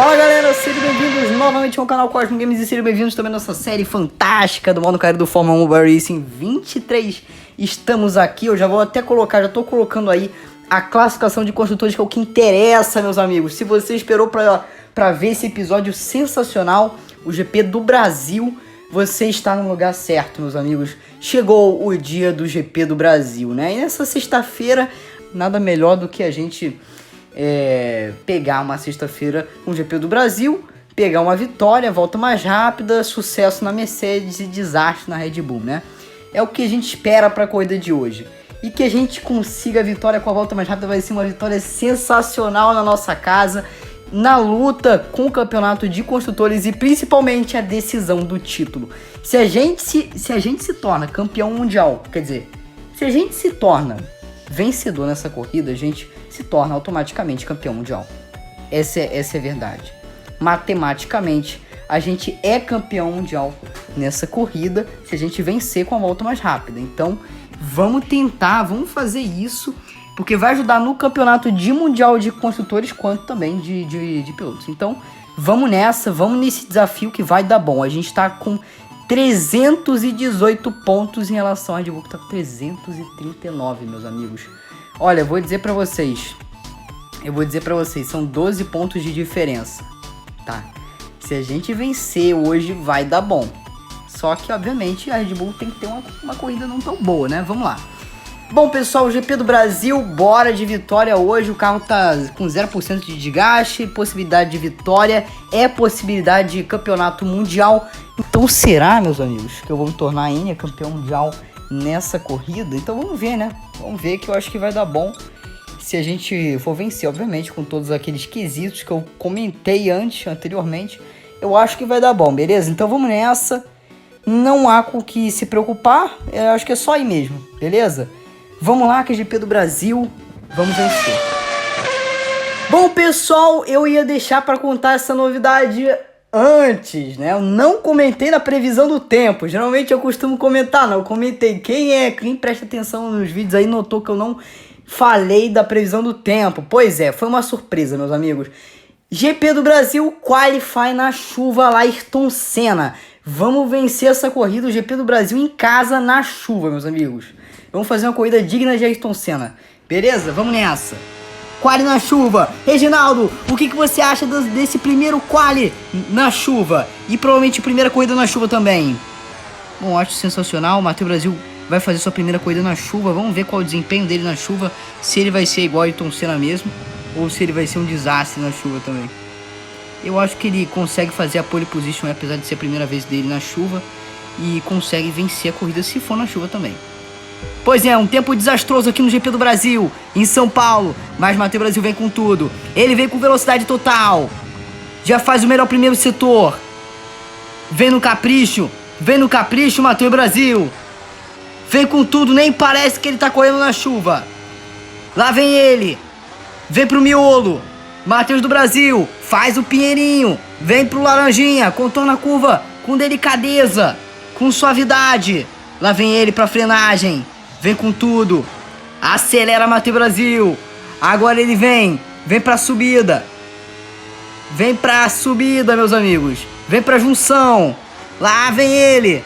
Fala galera, sejam bem-vindos novamente ao canal Cosmo Games e sejam bem-vindos também à nossa série fantástica do modo carreira do Fórmula 1 Racing 23. Estamos aqui, eu já vou até colocar, já tô colocando aí a classificação de construtores, que é o que interessa, meus amigos. Se você esperou pra ver esse episódio sensacional, o GP do Brasil, você está no lugar certo, meus amigos. Chegou o dia do GP do Brasil, né? E nessa sexta-feira, nada melhor do que a gente pegar uma sexta-feira no GP do Brasil, pegar uma vitória, volta mais rápida, sucesso na Mercedes e desastre na Red Bull, né? É o que a gente espera para a corrida de hoje. E que a gente consiga a vitória com a volta mais rápida vai ser uma vitória sensacional na nossa casa, na luta com o campeonato de construtores e principalmente a decisão do título. Se a gente se torna campeão mundial, quer dizer, se a gente se torna vencedor nessa corrida, a gente se torna automaticamente campeão mundial. Essa é a verdade. Matematicamente, a gente é campeão mundial nessa corrida se a gente vencer com a volta mais rápida. Então, vamos tentar, vamos fazer isso, porque vai ajudar no campeonato de mundial de construtores, quanto também de pilotos. Então, vamos nessa, vamos nesse desafio que vai dar bom. A gente tá com 318 pontos em relação à Red Bull, que tá com 339, meus amigos. Olha, eu vou dizer pra vocês, são 12 pontos de diferença, tá? Se a gente vencer hoje, vai dar bom. Só que, obviamente, a Red Bull tem que ter uma corrida não tão boa, né? Vamos lá. Bom, pessoal, o GP do Brasil, bora de vitória hoje. O carro tá com 0% de desgaste, possibilidade de vitória, possibilidade de campeonato mundial. Então, será, meus amigos, que eu vou me tornar ainda campeão mundial nessa corrida? Então, vamos ver, né? Vamos ver, que eu acho que vai dar bom se a gente for vencer, obviamente, com todos aqueles quesitos que eu comentei anteriormente. Eu acho que vai dar bom, beleza? Então, vamos nessa. Não há com o que se preocupar, eu acho que é só ir mesmo, beleza? Vamos lá, que é GP do Brasil, vamos vencer. Bom, pessoal, eu ia deixar para contar essa novidade antes, né? Eu não comentei na previsão do tempo, geralmente eu costumo comentar, não, eu comentei. Quem presta atenção nos vídeos aí notou que eu não falei da previsão do tempo. Pois é, foi uma surpresa, meus amigos. GP do Brasil, Qualify na chuva lá, Ayrton Senna. Vamos vencer essa corrida, o GP do Brasil em casa na chuva, meus amigos. Vamos fazer uma corrida digna de Ayrton Senna. Beleza? Vamos nessa. Quali na chuva. Reginaldo, o que você acha desse primeiro quali na chuva? E provavelmente primeira corrida na chuva também. Bom, acho sensacional. O Matheus Brasil vai fazer sua primeira corrida na chuva. Vamos ver qual é o desempenho dele na chuva. Se ele vai ser igual a Ayrton Senna mesmo, ou se ele vai ser um desastre na chuva também. Eu acho que ele consegue fazer a pole position, apesar de ser a primeira vez dele na chuva. E consegue vencer a corrida se for na chuva também. Pois é, um tempo desastroso aqui no GP do Brasil, em São Paulo. Mas Matheus Brasil vem com tudo. Ele vem com velocidade total. Já faz o melhor primeiro setor. Vem no capricho, Matheus Brasil. Vem com tudo, nem parece que ele tá correndo na chuva. Lá vem ele. Vem pro miolo. Matheus do Brasil, faz o pinheirinho, vem pro laranjinha, contorna a curva com delicadeza, com suavidade. Lá vem ele pra frenagem, vem com tudo, acelera Matheus Brasil. Agora ele vem pra subida, meus amigos, vem pra junção. Lá vem ele,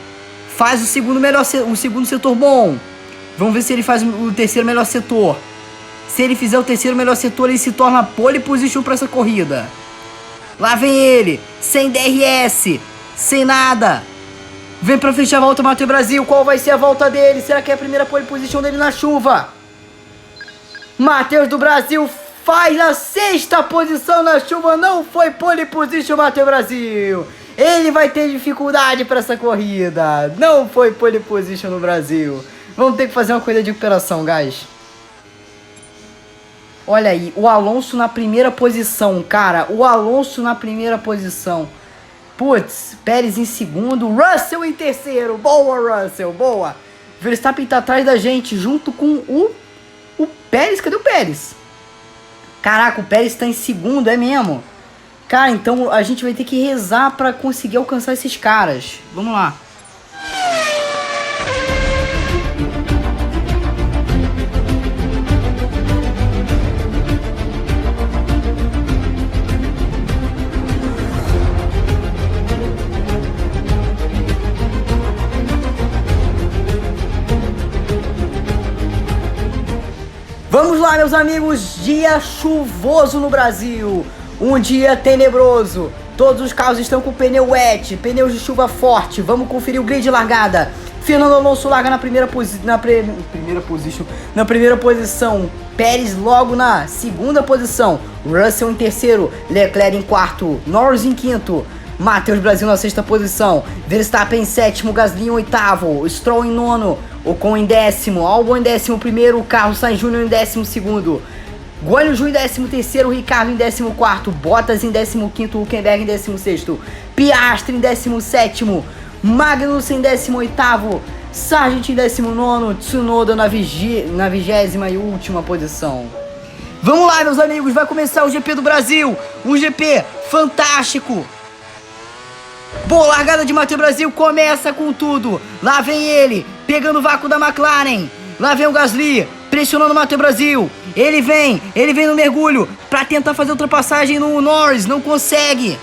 faz o segundo setor bom. Vamos ver se ele faz o terceiro melhor setor. Se ele fizer o terceiro melhor setor, ele se torna pole position para essa corrida. Lá vem ele, sem DRS, sem nada. Vem para fechar a volta, Matheus Brasil. Qual vai ser a volta dele? Será que é a primeira pole position dele na chuva? Matheus do Brasil faz a sexta posição na chuva. Não foi pole position, Matheus Brasil. Ele vai ter dificuldade para essa corrida. Não foi pole position no Brasil. Vamos ter que fazer uma corrida de recuperação, guys. Olha aí, o Alonso na primeira posição, cara. O Alonso na primeira posição. Putz, Pérez em segundo, Russell em terceiro. Boa, Russell, boa. Verstappen tá atrás da gente, junto com o Pérez. Cadê o Pérez? Caraca, o Pérez tá em segundo, é mesmo? Cara, então a gente vai ter que rezar pra conseguir alcançar esses caras. Vamos lá. meus amigos, dia chuvoso no Brasil, um dia tenebroso, todos os carros estão com pneu wet, pneus de chuva forte, vamos conferir o grid de largada. Fernando Alonso larga na primeira posição, Pérez logo na segunda posição, Russell em terceiro, Leclerc em quarto, Norris em quinto, Matheus Brasil na sexta posição, Verstappen em sétimo, Gasly em oitavo, Stroll em nono, Ocon em décimo, Albon em décimo primeiro, Carlos Sainz Jr. em décimo segundo, Guan Yu Zhou em décimo terceiro, Ricardo em décimo quarto, Bottas em décimo quinto, Hülkenberg em décimo sexto, Piastri em décimo sétimo, Magnussen em décimo oitavo, Sargent em décimo nono, Tsunoda na vigésima e última posição. Vamos lá, meus amigos, vai começar o GP do Brasil, um GP fantástico. Boa largada de Matheus Brasil, começa com tudo. Lá vem ele, pegando o vácuo da McLaren. Lá vem o Gasly, pressionando o Matheus Brasil. Ele vem no mergulho pra tentar fazer ultrapassagem no Norris, não consegue.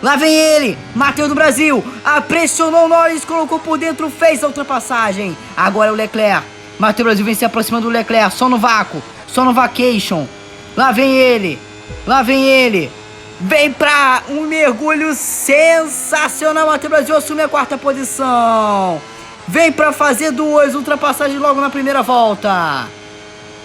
Lá vem ele, Matheus do Brasil, pressionou o Norris, colocou por dentro, fez a ultrapassagem. Agora é o Leclerc. Matheus Brasil vem se aproximando do Leclerc, só no vácuo, só no vacation. Lá vem ele. Vem pra um mergulho sensacional. Matheus Brasil assume a quarta posição. Vem pra fazer duas ultrapassagens logo na primeira volta.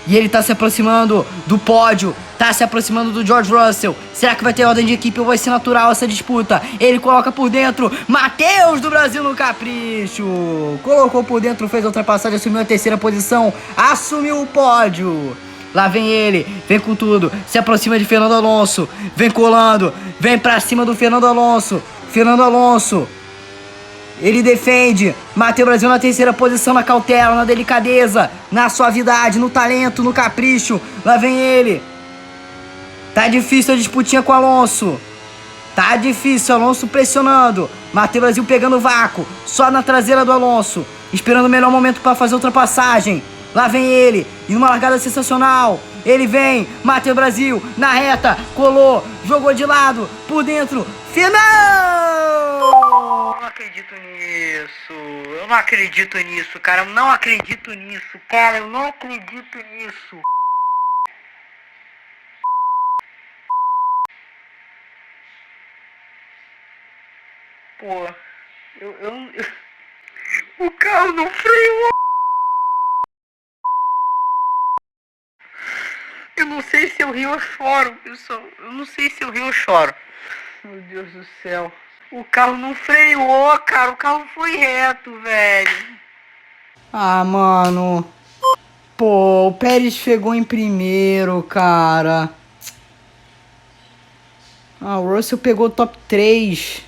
E ele tá se aproximando do pódio. Tá se aproximando do George Russell. Será que vai ter ordem de equipe ou vai ser natural essa disputa? Ele coloca por dentro. Matheus do Brasil no capricho. Colocou por dentro, fez a ultrapassagem, assumiu a terceira posição. Assumiu o pódio. Lá vem ele, vem com tudo, se aproxima de Fernando Alonso, vem colando, vem pra cima do Fernando Alonso, ele defende, Matheus Brasil na terceira posição, na cautela, na delicadeza, na suavidade, no talento, no capricho, lá vem ele, tá difícil a disputinha com o Alonso, Alonso pressionando, Matheus Brasil pegando o vácuo, só na traseira do Alonso, esperando o melhor momento para fazer a ultrapassagem. Lá vem ele, em uma largada sensacional. Ele vem, Matheus Brasil, na reta, colou, jogou de lado, por dentro, final! Eu não acredito nisso, eu não acredito nisso, cara, eu não acredito nisso. Pô, o carro não freou. Eu não sei se eu rio ou choro, pessoal. Meu Deus do céu. O carro não freou, cara. O carro foi reto, velho. Ah, mano. Pô, o Pérez chegou em primeiro, cara. O Russell pegou o top 3.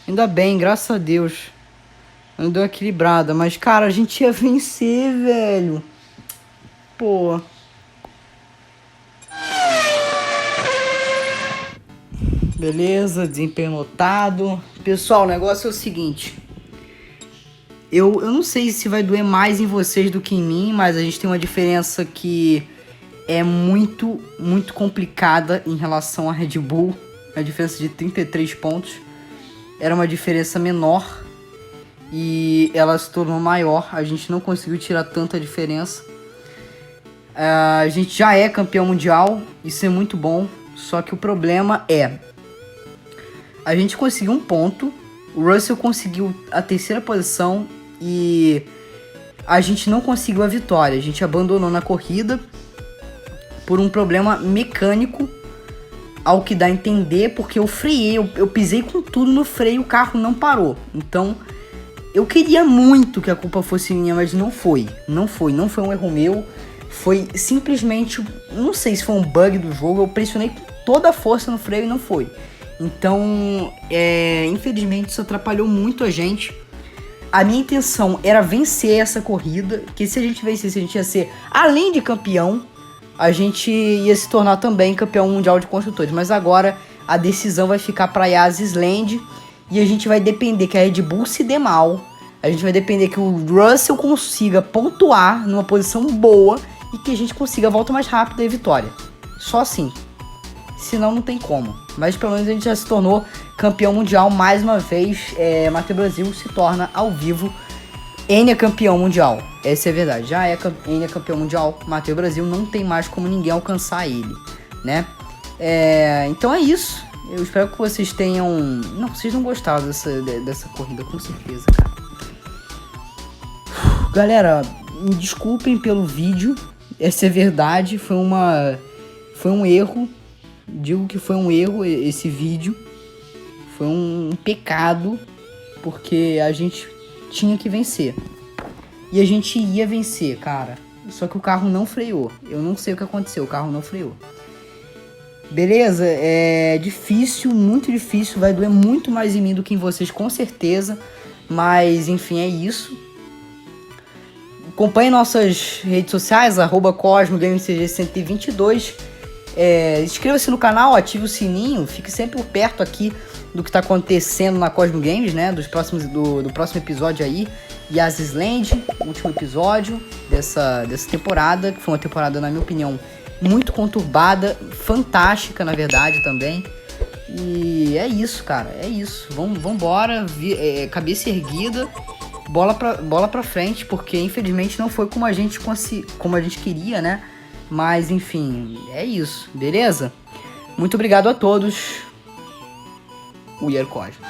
Ainda bem, graças a Deus. Andou equilibrada. Mas, cara, a gente ia vencer, velho. Pô. Beleza, desempenho notado. Pessoal, o negócio é o seguinte. Eu não sei se vai doer mais em vocês do que em mim, mas a gente tem uma diferença que é muito, muito complicada em relação à Red Bull. A diferença de 33 pontos. Era uma diferença menor e ela se tornou maior. A gente não conseguiu tirar tanta diferença. A gente já é campeão mundial, isso é muito bom. Só que o problema é... a gente conseguiu um ponto, o Russell conseguiu a terceira posição e a gente não conseguiu a vitória. A gente abandonou na corrida por um problema mecânico, ao que dá a entender, porque eu freiei, eu pisei com tudo no freio, o carro não parou. Então, eu queria muito que a culpa fosse minha, mas não foi um erro meu. Foi simplesmente, não sei se foi um bug do jogo, eu pressionei com toda a força no freio e não foi. Então, infelizmente isso atrapalhou muito a gente. A minha intenção era vencer essa corrida, que se a gente vencesse, a gente ia ser, além de campeão, a gente ia se tornar também campeão mundial de construtores. Mas agora a decisão vai ficar para Yas Land e a gente vai depender que a Red Bull se dê mal. A gente vai depender que o Russell consiga pontuar numa posição boa e que a gente consiga a volta mais rápida e vitória. Só assim. Senão não tem como. Mas pelo menos a gente já se tornou campeão mundial mais uma vez. Matheus Brasil se torna ao vivo N é campeão mundial. Essa é a verdade. Já é N é campeão mundial. Matei o Brasil. Não tem mais como ninguém alcançar ele, né? Então é isso. Eu espero que vocês tenham... Não, vocês não gostaram dessa corrida, com certeza, cara. Galera, me desculpem pelo vídeo. Essa é a verdade. Foi um erro. Digo que foi um erro esse vídeo. Foi um pecado. Porque a gente tinha que vencer. E a gente ia vencer, cara. Só que o carro não freou. Eu não sei o que aconteceu. O carro não freou. Beleza? É difícil, muito difícil. Vai doer muito mais em mim do que em vocês, com certeza. Mas, enfim, é isso. Acompanhe nossas redes sociais, @CosmoGameCG122. Inscreva-se no canal, ative o sininho. Fique sempre por perto aqui do que está acontecendo na Cosmo Games, né? Do próximo episódio aí. Yas Land, último episódio dessa temporada. Que foi uma temporada, na minha opinião, muito conturbada. Fantástica, na verdade, também. E é isso, cara. É isso. Vambora. Cabeça erguida. Bola pra frente, porque infelizmente não foi como a gente queria, né? Mas enfim, é isso, beleza? Muito obrigado a todos. We are Cosmo.